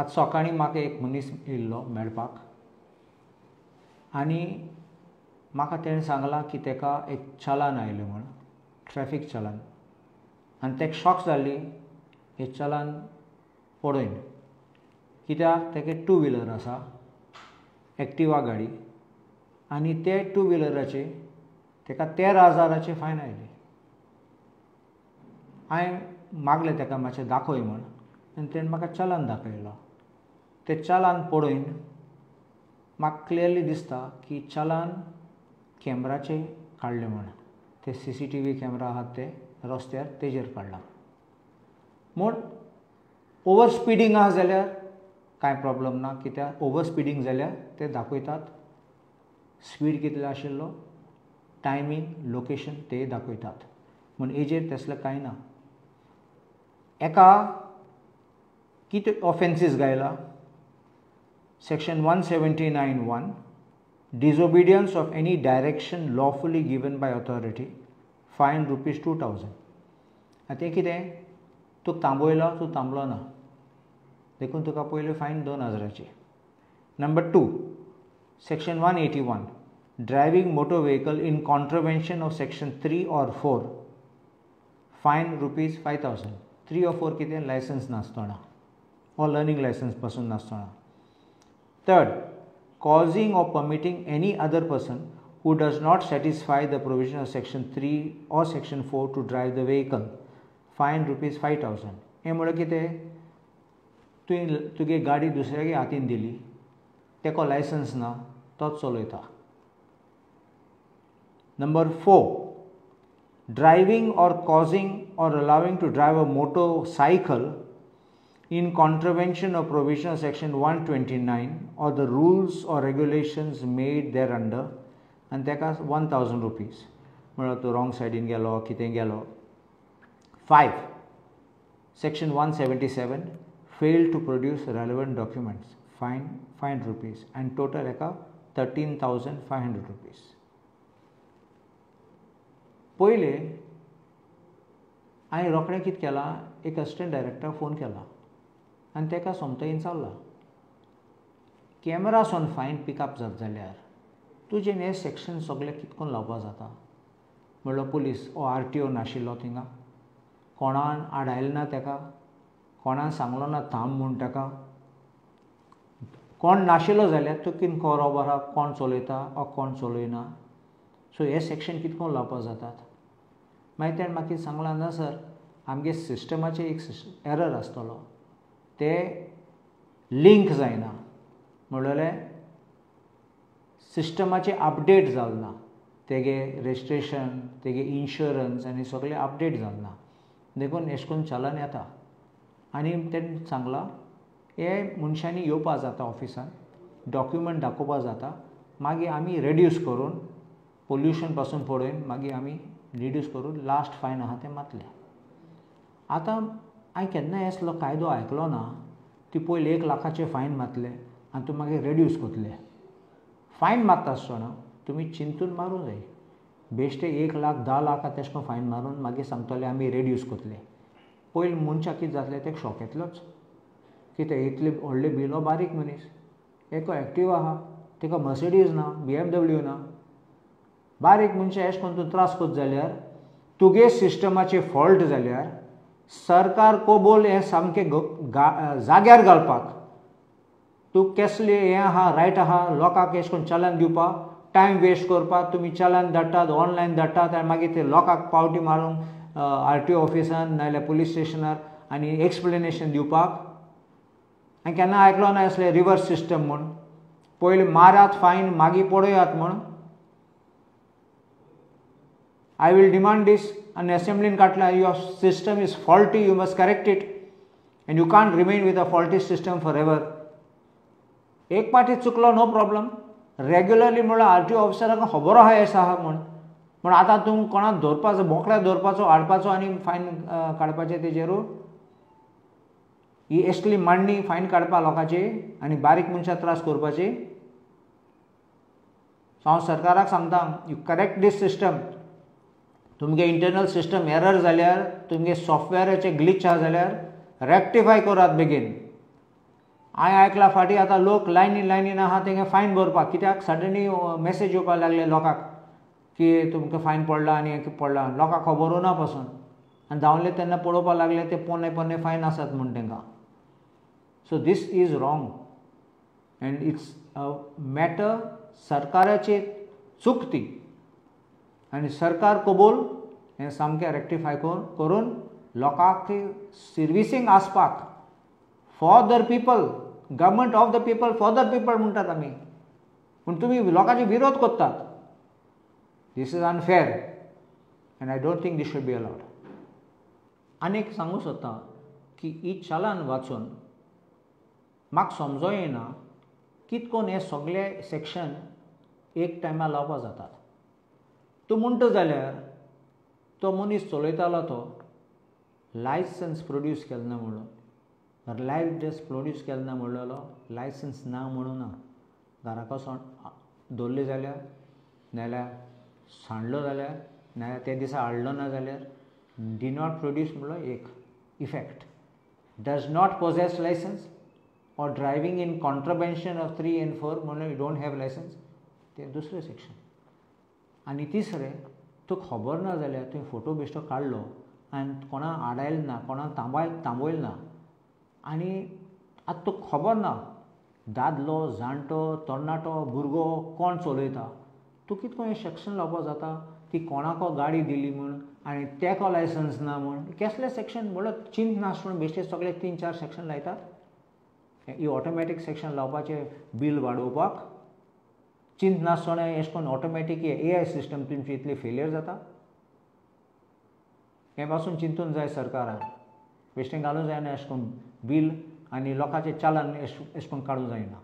आज सकाळीं म्हाका एक मनीस येयल्लो मेळपाक आनी म्हाका तेणें सांगलां की ताका एक चलान आयलें म्हण ट्रॅफीक चलान आनी ताका शॉक जाल्ली हें चलान पळोवन कित्याक ताका टू व्हिलर आसा एक्टिवा गाडी आनी ते टू व्हिलराचे ताका 13,000ची फायन आयली. हांवें मागलें ताका मातशें दाखय म्हण आनी ताणें म्हाका चलान दाखयलो. तें चलान पळोवन म्हाका क्लियरली दिसता की चलान कॅमेराचेर काडलें म्हण ते CCTV कॅमेरा आहात ते रस्त्यार तेजेर काडला. म्हूण ओवर स्पिडींग आहा जाल्यार कांय प्रॉब्लम ना कित्याक ओवर स्पिडींग जाल्यार ते दाखयतात स्पीड कितलो आशिल्लो टायमींग लोकेशन ते दाखयतात म्हूण हेजेर तसलें कांय ना. एका कितें ऑफेन्सीस गायला section 179(1) disobedience of any direction lawfully given by authority fine ₹2,000. आतां कितें तूं थांबयलो तूं थांबलो ना देखून तुका पयली फायन 2,000ची. Number 2 section 181 driving motor vehicle in contravention of section 3 or 4 fine ₹5,000. 3 or 4 कितें लायसन्स नासतना or लर्निंग लायसन्स पासून नासतना. Third causing or permitting any other person who does not satisfy the provision of section 3 or section 4 to drive the vehicle fine ₹5,000. हें म्हळ्यार कितें तुगे गाडी दुसऱ्यागे हातीन दिली तेको लायसन्स ना तोच चलयता. Number 4 driving or causing or allowing to drive a motorcycle in contravention of provision of section 129 or the rules or regulations made thereunder and ताका ₹1,000 म्हळ्यार तूं रॉंग सायडीन गेलो कितें गेलो. 5 section 177 failed to produce relevant documents fine ₹5 and total हेका ₹13,500. पयले हांवें रोखडें कितें केलां एक असिस्टंट डायरेक्टराक फोन केला आनी ताका सोमतेन चालला कॅमेरासून फायन पिकअप जाता जाल्यार तुजें हें सेक्शन सगळें कितकोन लावपा जाता. म्हणल्यार पुलीस RTO नाशिल्लो थिंगा कोणान आडायलें ना ताका कोणान सांगलो ना थांब म्हूण ताका कोण नाशिल्लो जाल्यार तूं कितें खबर आहा कोण चलयता वा कोण चलयना. सो हे सेक्शन कितकोन लावपा जातात. मागीर ताणें म्हाका कितें सांगलां ना सर आमगे सिस्टमाचेर एक एरर आसतलो ते लिंक जायना म्हणल्यार सिस्टमाचें अपडेट जालें ना तेगे रजिस्ट्रेशन तेगे इन्शुरन्स आनी सगळें अपडेट जालें ना देखून अशें करून चलान येता. आनी तेणें सांगलां हे मनशांनी येवपा जाता ऑफिसान डॉक्युमेंट दाखोवपा जाता मागीर आमी रेड्यूस करून पोल्युशन पासून पळोवन मागीर आमी रिड्यूस करून लास्ट फायन आहा तें मातलें. आतां हांवें केन्नाय असलो कायदो आयकलो ना ती पयली 1,00,000चे फायन मारतले आनी तूं मागीर रेड्यूस करतले. फायन मारता आसतना तुमी चिंतून मारूं जाय बेश्टे 1,00,000 10,00,000 तेश कोन्न फायन मारून मागीर सांगतले आमी रेड्यूस करतले. पयलीं मनशाक कितें जातलें तेका शॉक येतलोच कितें इतले व्हडले बिलो बारीक मनीस एको एक्टिवा आहा तेका मर्सिडीज ना BMW ना बारीक मनशां अशें करून तूं त्रास करता जाल्यार तुगे सिस्टमाचे फॉल्ट जाल्यार सरकार कोबोल हें सामकें जाग्यार घालपाक तूं कसलें हें आहा रायट आहा लोकांक अशें करून चलान दिवपाक टायम वेस्ट करपाक तुमी चलान धाडटात ऑनलायन धाडटात आनी मागीर ते लोकांक पावटी मारूंक RTO ऑफिसान नाजाल्यार पुलीस स्टेशनार आनी एक्सप्लेनेशन दिवपाक. हांवें केन्ना आयकलो ना असलें रिवर्स सिस्टम म्हूण पयलीं मारात फायन मागीर पळयात म्हूण. I will demand this and assembly Katla your system is faulty you must correct it and you can't remain with a faulty system forever. एक पाटी चुकलो नो प्रॉब्लम रेग्युलरली म्हळ्यार RTO ऑफिसराक खबर आहा हें आहा म्हूण आतां तूं कोणाक दवरपाचो बोकड्याक दवरपाचो हाडपाचो आनी फायन काडपाचें तेजेरूच ही असली मांडणी फायन काडपा लोकांची आनी बारीक मनशां त्रास करपाची. हांव सरकाराक सांगता यू करेक्ट दीस सिस्टम. तुमगे इंटरनल सिस्टम एरर जाल्यार तुमगे सॉफ्टवेराचे ग्लिच आहा जाल्यार रेक्टिफाय करात बेगीन हांवें आयकलां फाटीं आतां लोक लायनीन आहा तेंगे फायन भरपाक कित्याक सडनली मॅसेज येवपाक लागले लोकांक की तुमकां फायन पडला आनी हें पडला लोकांक खबरू ना पासून आनी धांवले तेन्ना पळोवपाक लागले ते पोन्ने फायन आसात म्हूण तेंकां. So this is wrong and it's a matter सरकाराची चूक ती आनी सरकार कबूल हें सामकें रेक्टिफाय करून लोकांक सर्विसींग आसपाक for the people government of the people for the people म्हणटात आमी पूण तुमी लोकांचे विरोध करतात. This is unfair and I don't think this should be allowed. आनी एक सांगूं सोदतां की ही चलान वाचून म्हाका समजो येना कित कोन्न हे सगळे सेक्शन एक टायमार लावपाक जातात. तूं म्हणटा जाल्यार तो मनीस चलयतालो तो लायसन्स प्रोड्यूस केलो ना म्हणून लायसन्स प्रोड्यूस केलो ना म्हणलेलो लायसन्स ना म्हणून ना घराको दवरले जाल्यार नाल्यार सांडलो जाल्यार नाल्यार ते दिसा हाडलो ना जाल्यार डी नॉट प्रोड्यूस म्हणलो एक effect does not possess licence or driving in contravention of 3 and 4 म्हणून यू डोंट हॅव लायसन्स ते दुसरें सेक्शन. आनी तिसरें तूं खबर ना जाल्यार तुवें फोटो बिश्टो काडलो आनी कोणा आडायलो ना कोणा थांबयलो ना आनी आतां तुका खबर ना दादलो जाणटो तरणाटो भुरगो कोण चलयता तूं कितको हें सेक्शन लावपाक जाता की कोणाको गाडी दिली म्हूण आनी तेको लायसन्स ना म्हूण कसलें सेक्शन म्हणल्यार चिंत नासतना बेश्टे सगळे 3-4 सेक्शन लायतात. ही ऑटोमॅटीक सेक्शन लावपाचें बील वाडोवपाक चिंत नासतना अशें करून ऑटोमॅटीक AI सिस्टम तुमची इतली फेलियर जाता. हे पासून चिंतून जाय सरकारान बेश्टें घालूंक जायना अशें करून बील आनी लोकांचें चालान अशें करून काडूंक जायना.